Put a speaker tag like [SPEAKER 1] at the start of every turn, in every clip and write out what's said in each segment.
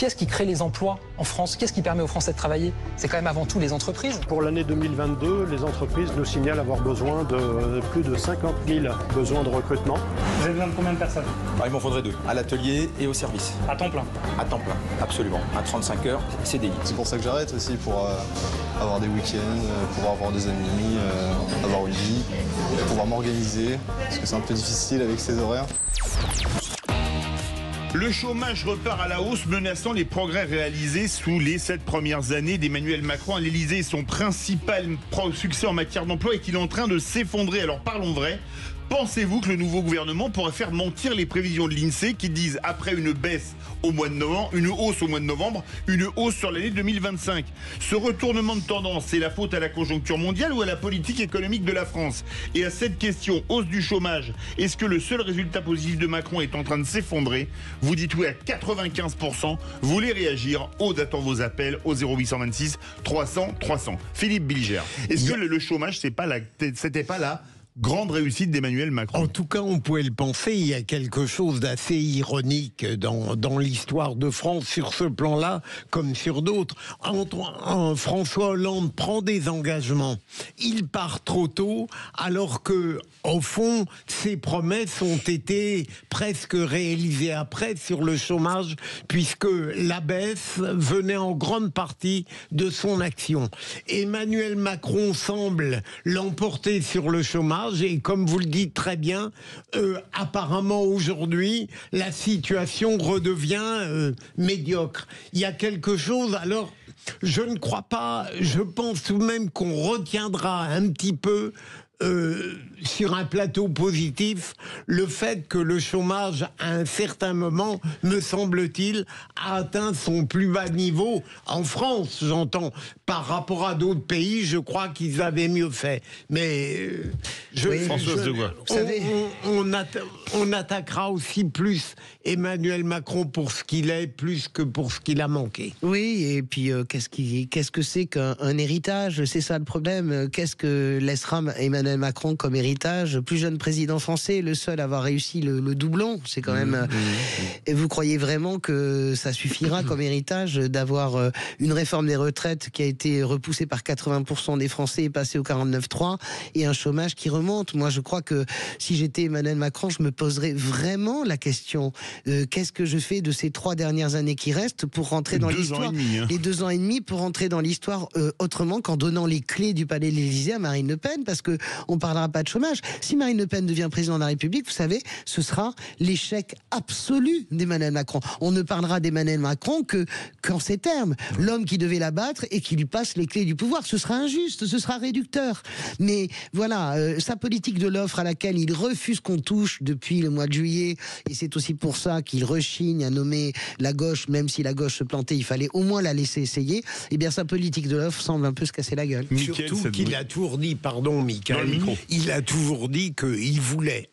[SPEAKER 1] Qu'est-ce qui crée les emplois en France? Qu'est-ce qui permet aux Français de travailler? C'est quand même avant tout les entreprises.
[SPEAKER 2] Pour l'année 2022, les entreprises nous signalent avoir besoin de plus de 50 000 besoins de recrutement.
[SPEAKER 3] Vous avez besoin de combien de personnes?
[SPEAKER 4] Il m'en faudrait 2, à l'atelier et au service.
[SPEAKER 3] À temps plein?
[SPEAKER 4] À temps plein, absolument. À 35 heures, CDI.
[SPEAKER 5] C'est pour ça que j'arrête aussi, pour avoir des week-ends, pouvoir avoir des amis, avoir une vie, pouvoir m'organiser, parce que c'est un peu difficile avec ces horaires.
[SPEAKER 6] Le chômage repart à la hausse, menaçant les progrès réalisés sous les 7 premières années d'Emmanuel Macron à l'Elysée. Son principal succès en matière d'emploi est-il en train de s'effondrer? Alors parlons vrai. Pensez-vous que le nouveau gouvernement pourrait faire mentir les prévisions de l'INSEE qui disent, après une baisse au mois de novembre, une hausse au mois de novembre, une hausse sur l'année 2025? Ce retournement de tendance, c'est la faute à la conjoncture mondiale ou à la politique économique de la France? Et à cette question, hausse du chômage, est-ce que le seul résultat positif de Macron est en train de s'effondrer? Vous dites oui à 95%. Vous voulez réagir? Aude attend vos appels au 0826 300 300. Philippe Bilger, est-ce que le chômage, c'était pas là grande réussite d'Emmanuel Macron?
[SPEAKER 7] En tout cas, on pouvait le penser. Il y a quelque chose d'assez ironique dans l'histoire de France sur ce plan-là, comme sur d'autres. François Hollande prend des engagements. Il part trop tôt, alors que, au fond, ses promesses ont été presque réalisées après sur le chômage, puisque la baisse venait en grande partie de son action. Emmanuel Macron semble l'emporter sur le chômage. Et comme vous le dites très bien, apparemment aujourd'hui, la situation redevient médiocre. Il y a quelque chose, alors je ne crois pas, je pense tout de même qu'on retiendra un petit peu sur un plateau positif le fait que le chômage à un certain moment, me semble-t-il, a atteint son plus bas niveau en France, j'entends, par rapport à d'autres pays. Je crois qu'ils avaient mieux fait, mais on attaquera aussi plus Emmanuel Macron pour ce qu'il est plus que pour ce qu'il a manqué.
[SPEAKER 8] Oui, et puis qu'est-ce que c'est qu'un héritage? C'est ça le problème. Qu'est-ce que laissera Emmanuel Macron comme héritage? Plus jeune président français, le seul à avoir réussi le doublon. C'est quand même. Et vous croyez vraiment que ça suffira comme héritage d'avoir une réforme des retraites qui a été repoussée par 80% des Français et passée au 49.3 et un chômage qui remonte? Moi, je crois que si j'étais Emmanuel Macron, je me poserais vraiment la question qu'est-ce que je fais de ces 3 dernières années qui restent pour rentrer dans l'histoire? Les 2 ans et demi pour rentrer dans l'histoire autrement qu'en donnant les clés du palais de l'Élysée à Marine Le Pen, parce que on parlera pas de chômage. Si Marine Le Pen devient président de la République, vous savez, ce sera l'échec absolu d'Emmanuel Macron. On ne parlera d'Emmanuel Macron qu'en ces termes. L'homme qui devait la battre et qui lui passe les clés du pouvoir. Ce sera injuste, ce sera réducteur. Mais voilà, sa politique de l'offre à laquelle il refuse qu'on touche depuis le mois de juillet, et c'est aussi pour ça qu'il rechigne à nommer la gauche, même si la gauche se plantait, il fallait au moins la laisser essayer. Eh bien, sa politique de l'offre semble un peu se casser la gueule.
[SPEAKER 7] Surtout qu'il a toujours dit, pardon Michael, il a toujours dit qu'il voulait,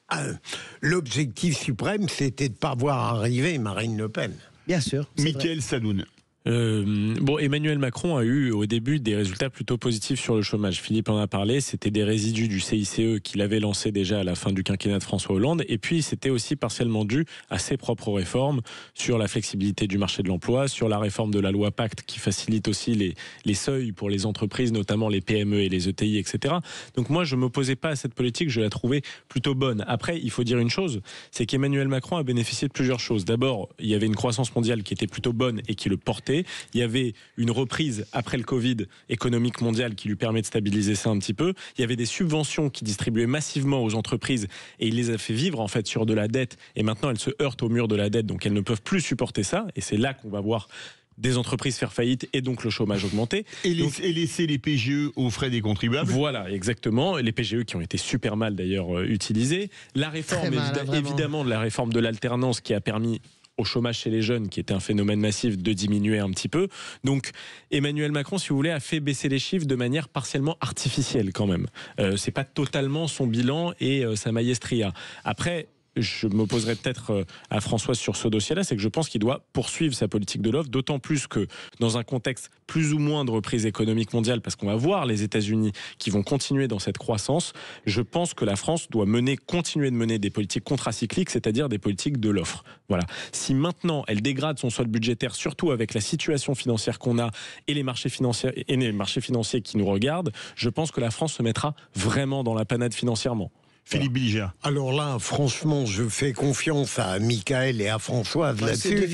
[SPEAKER 7] l'objectif suprême, c'était de ne pas voir arriver Marine Le Pen.
[SPEAKER 8] Bien sûr.
[SPEAKER 6] Mickaël Sadoun.
[SPEAKER 9] Emmanuel Macron a eu au début des résultats plutôt positifs sur le chômage. Philippe en a parlé, c'était des résidus du CICE qu'il avait lancé déjà à la fin du quinquennat de François Hollande, et puis c'était aussi partiellement dû à ses propres réformes sur la flexibilité du marché de l'emploi, sur la réforme de la loi Pacte qui facilite aussi les seuils pour les entreprises, notamment les PME et les ETI, etc. Donc moi je ne m'opposais pas à cette politique, je la trouvais plutôt bonne. Après, il faut dire une chose, c'est qu'Emmanuel Macron a bénéficié de plusieurs choses. D'abord, il y avait une croissance mondiale qui était plutôt bonne et qui le portait. Il y avait une reprise après le Covid économique mondiale qui lui permet de stabiliser ça un petit peu. Il y avait des subventions qui distribuaient massivement aux entreprises et il les a fait vivre en fait sur de la dette. Et maintenant, elles se heurtent au mur de la dette, donc elles ne peuvent plus supporter ça. Et c'est là qu'on va voir des entreprises faire faillite et donc le chômage augmenter.
[SPEAKER 6] Et laisser les PGE aux frais des contribuables.
[SPEAKER 9] Voilà, exactement. Les PGE qui ont été super mal d'ailleurs utilisés. La réforme, évidemment, de la réforme de l'alternance qui a permis au chômage chez les jeunes, qui était un phénomène massif, de diminuer un petit peu. Donc Emmanuel Macron, si vous voulez, a fait baisser les chiffres de manière partiellement artificielle quand même. C'est pas totalement son bilan et sa maestria. Après, je m'opposerai peut-être à François sur ce dossier-là, c'est que je pense qu'il doit poursuivre sa politique de l'offre, d'autant plus que dans un contexte plus ou moins de reprise économique mondiale, parce qu'on va voir les États-Unis qui vont continuer dans cette croissance, je pense que la France doit continuer de mener des politiques contracycliques, c'est-à-dire des politiques de l'offre. Voilà. Si maintenant elle dégrade son solde budgétaire, surtout avec la situation financière qu'on a et les marchés financiers qui nous regardent, je pense que la France se mettra vraiment dans la panade financièrement.
[SPEAKER 6] Philippe Bilger.
[SPEAKER 7] Alors là, franchement, je fais confiance à Michael et à Françoise là-dessus.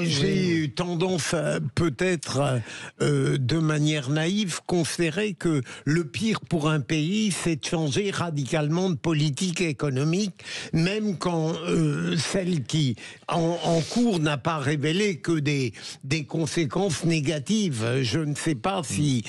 [SPEAKER 7] J'ai tendance à peut-être, de manière naïve, considérer que le pire pour un pays, c'est de changer radicalement de politique économique, même quand celle qui, en cours, n'a pas révélé que des conséquences négatives. Je ne sais pas si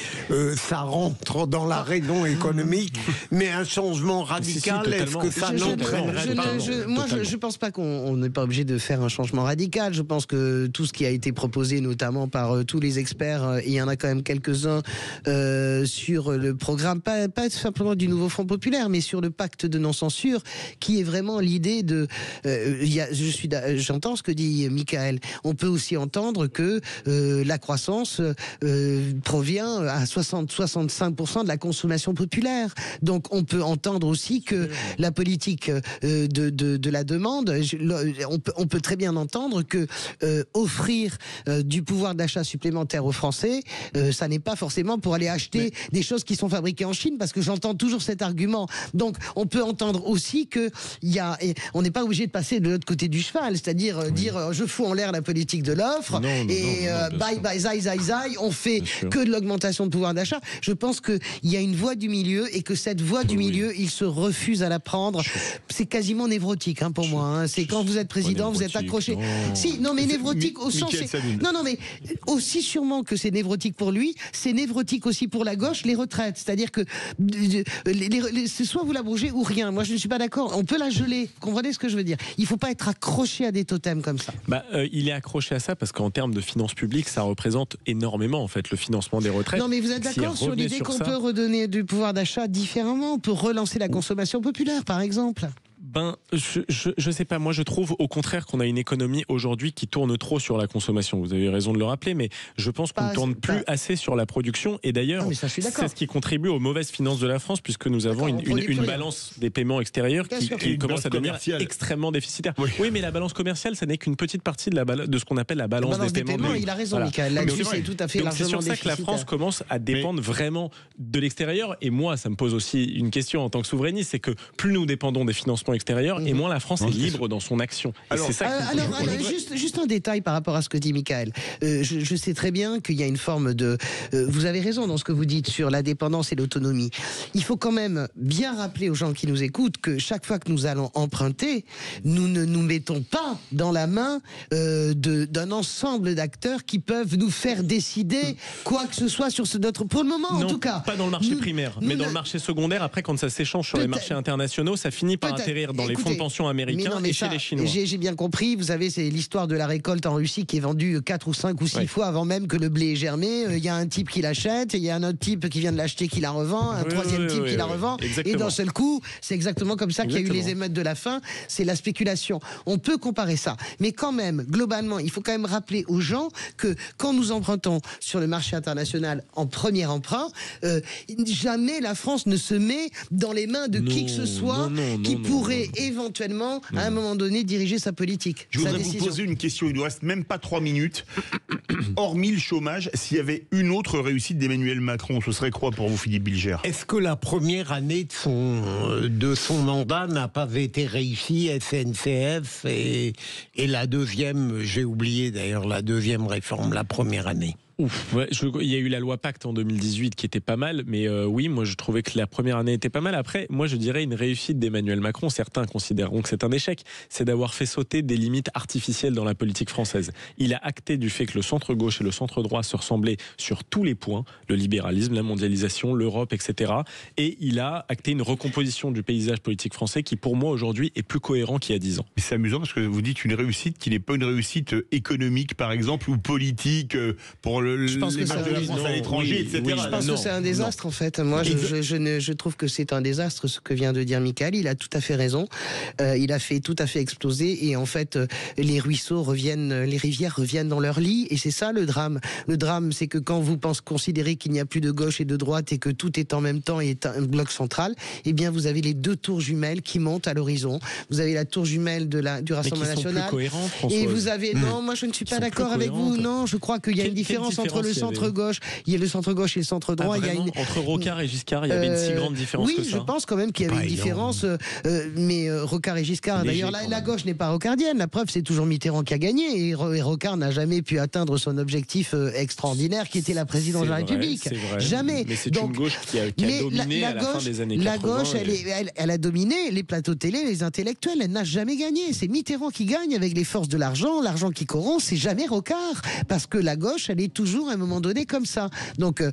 [SPEAKER 7] ça rentre dans la raison économique, mais un changement radical. Est-ce que ça n'entraînerait pas?
[SPEAKER 8] Moi, je pense pas qu'on n'est pas obligé de faire un changement radical. Je pense que tout ce qui a été proposé, notamment par tous les experts, il y en a quand même quelques-uns sur le programme, pas simplement du nouveau Front populaire, mais sur le pacte de non-censure, qui est vraiment l'idée de... J'entends ce que dit Michael. On peut aussi entendre que la croissance provient à 60-65% de la consommation populaire. Donc on peut entendre aussi que la politique de la demande, on peut très bien entendre que offrir du pouvoir d'achat supplémentaire aux Français, ça n'est pas forcément pour aller acheter des choses qui sont fabriquées en Chine, parce que j'entends toujours cet argument. Donc on peut entendre aussi que on n'est pas obligé de passer de l'autre côté du cheval, c'est-à-dire dire je fous en l'air la politique de l'offre et bye bye zai, on fait que de l'augmentation de pouvoir d'achat. Je pense qu'il y a une voie du milieu et que cette voie du milieu, il se refuse à la prendre. C'est quasiment névrotique pour moi. Hein. C'est quand vous êtes président, vous êtes accroché. Non, mais névrotique au sens... Non, mais aussi sûrement que c'est névrotique pour lui, c'est névrotique aussi pour la gauche, les retraites. C'est-à-dire que c'est soit vous l'abrogez ou rien. Moi, je ne suis pas d'accord. On peut la geler. Vous comprenez ce que je veux dire? Il ne faut pas être accroché à des totems comme ça.
[SPEAKER 9] Il est accroché à ça parce qu'en termes de finances publiques, ça représente énormément, en fait, le financement des retraites.
[SPEAKER 8] Non, mais vous êtes d'accord sur l'idée qu'on peut redonner du pouvoir d'achat différemment? On peut relancer la consommation populaire, par exemple?
[SPEAKER 9] Je sais pas, moi je trouve au contraire qu'on a une économie aujourd'hui qui tourne trop sur la consommation, vous avez raison de le rappeler, mais je pense qu'on ne tourne plus assez sur la production, et d'ailleurs c'est ce qui contribue aux mauvaises finances de la France, puisque nous avons une balance des paiements extérieurs qui commence à devenir extrêmement déficitaire. Oui, mais la balance commerciale, ça n'est qu'une petite partie de ce qu'on appelle la balance des paiements.
[SPEAKER 8] Il a raison, Michael, là-dessus c'est tout à fait largement déficitaire.
[SPEAKER 9] C'est sur ça que la France commence à dépendre vraiment de l'extérieur, et moi ça me pose aussi une question en tant que souverainiste, c'est que plus nous dépendons des financements extérieur, et moins la France est libre dans son action.
[SPEAKER 8] Juste un détail par rapport à ce que dit Michael. Je sais très bien qu'il y a une forme de... vous avez raison dans ce que vous dites sur la dépendance et l'autonomie. Il faut quand même bien rappeler aux gens qui nous écoutent que chaque fois que nous allons emprunter, nous ne nous mettons pas dans la main d'un ensemble d'acteurs qui peuvent nous faire décider quoi que ce soit sur notre... Pour le moment, en tout cas.
[SPEAKER 9] Pas dans le marché primaire, mais dans le marché secondaire. Après, quand ça s'échange sur les marchés internationaux, ça finit par atterrir dans les fonds de pension américains et chez les Chinois.
[SPEAKER 8] J'ai bien compris, vous savez, c'est l'histoire de la récolte en Russie qui est vendue 4 ou 5 ou 6 fois avant même que le blé ait germé. Il y a un type qui l'achète, il y a un autre type qui vient de l'acheter qui la revend, un troisième type qui la revend, et d'un seul coup, c'est exactement comme ça qu'il y a eu les émeutes de la faim, c'est la spéculation. On peut comparer ça, mais quand même, globalement, il faut quand même rappeler aux gens que quand nous empruntons sur le marché international en premier emprunt, jamais la France ne se met dans les mains de qui que ce soit qui pourrait éventuellement, à un moment donné, diriger sa politique.
[SPEAKER 6] Je voudrais vous poser une question, il ne nous reste même pas 3 minutes. Hormis le chômage, s'il y avait une autre réussite d'Emmanuel Macron, ce serait quoi pour vous, Philippe Bilger?
[SPEAKER 7] Est-ce que la première année de son mandat n'a pas été réussie, SNCF, et la deuxième, j'ai oublié d'ailleurs la deuxième réforme, la première année?
[SPEAKER 9] Il y a eu la loi Pacte en 2018 qui était pas mal, mais oui, moi je trouvais que la première année était pas mal. Après, moi je dirais une réussite d'Emmanuel Macron, certains considéreront que c'est un échec, c'est d'avoir fait sauter des limites artificielles dans la politique française. Il a acté du fait que le centre centre-gauche et le centre-droit se ressemblaient sur tous les points, le libéralisme, la mondialisation, l'Europe, etc. Et il a acté une recomposition du paysage politique français qui, pour moi, aujourd'hui, est plus cohérent qu'il y a 10 ans.
[SPEAKER 6] C'est amusant parce que vous dites une réussite qui n'est pas une réussite économique, par exemple, ou politique pour les matchs de la France à l'étranger, etc.
[SPEAKER 8] Je pense que c'est un désastre, en fait. Moi, je trouve que c'est un désastre, ce que vient de dire Michael. Il a tout à fait raison. Il a fait tout à fait exploser. Et en fait, les ruisseaux reviennent, les rivières reviennent dans leur lit. Et c'est ça le drame. Le drame, c'est que quand vous considérez qu'il n'y a plus de gauche et de droite et que tout est en même temps et est un bloc central, eh bien, vous avez les deux tours jumelles qui montent à l'horizon. Vous avez la tour jumelle du Rassemblement national. Et vous avez, non, moi je ne suis pas d'accord avec vous. Non, je crois qu'il y a une différence entre le centre-gauche. Il y a le centre-gauche et le centre-droit.
[SPEAKER 9] Entre Rocard et Giscard, il y avait une si grande différence que ça.
[SPEAKER 8] Oui, je pense quand même qu'il y avait une différence. Mais Rocard et Giscard, d'ailleurs, la gauche n'est pas rocardienne. La preuve, c'est toujours Mitterrand qui a gagné. Et Rocard n'a jamais pu atteindre son objectif extraordinaire qui était la présidence de la République. Jamais.
[SPEAKER 9] Mais c'est une gauche qui a dominé à la fin des années 80.
[SPEAKER 8] La gauche, elle a dominé les plateaux télé, les intellectuels. Elle n'a jamais gagné. C'est Mitterrand qui gagne avec les forces de l'argent qui corrompt. C'est jamais Rocard. Parce que la gauche, elle est toujours à un moment donné comme ça. Donc,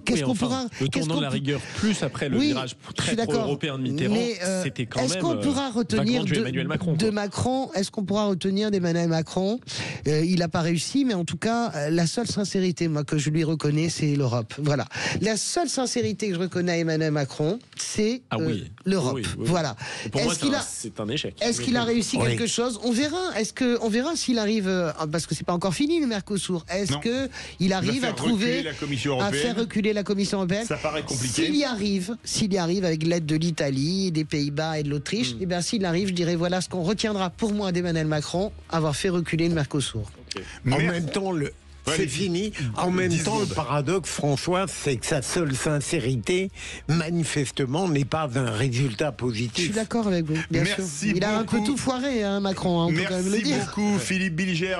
[SPEAKER 8] qu'est-ce qu'on pourra...
[SPEAKER 9] Le tournant de la rigueur, plus après le virage très pro-européen de Mitterrand, c'était quand même...
[SPEAKER 8] Est-ce qu'on pourra retenir Est-ce qu'on pourra retenir d'Emmanuel Macron il n'a pas réussi, mais en tout cas, la seule sincérité, moi, que je lui reconnais, c'est l'Europe. Voilà. La seule sincérité que je reconnais à Emmanuel Macron, c'est l'Europe. Oui. Voilà.
[SPEAKER 9] Pour moi, c'est un échec.
[SPEAKER 8] Est-ce qu'il a réussi quelque chose? On verra. On verra s'il arrive, parce que c'est pas encore fini le Mercosur. Est-ce que il arrive à trouver, à faire reculer la Commission européenne?
[SPEAKER 6] Ça paraît compliqué.
[SPEAKER 8] S'il y arrive avec l'aide de l'Italie, des Pays-Bas et de l'Autriche, eh bien s'il arrive, je dirais voilà ce qu'on retiendra pour moi d'Emmanuel Macron, avoir fait reculer le Mercosur.
[SPEAKER 7] En même temps, c'est fini. En même temps, le paradoxe, François, c'est que sa seule sincérité, manifestement, n'est pas un résultat positif.
[SPEAKER 8] Je suis d'accord avec vous, bien sûr. Il a un peu tout foiré, hein, Macron, on peut quand même le dire.
[SPEAKER 6] Merci beaucoup, Philippe Bilger.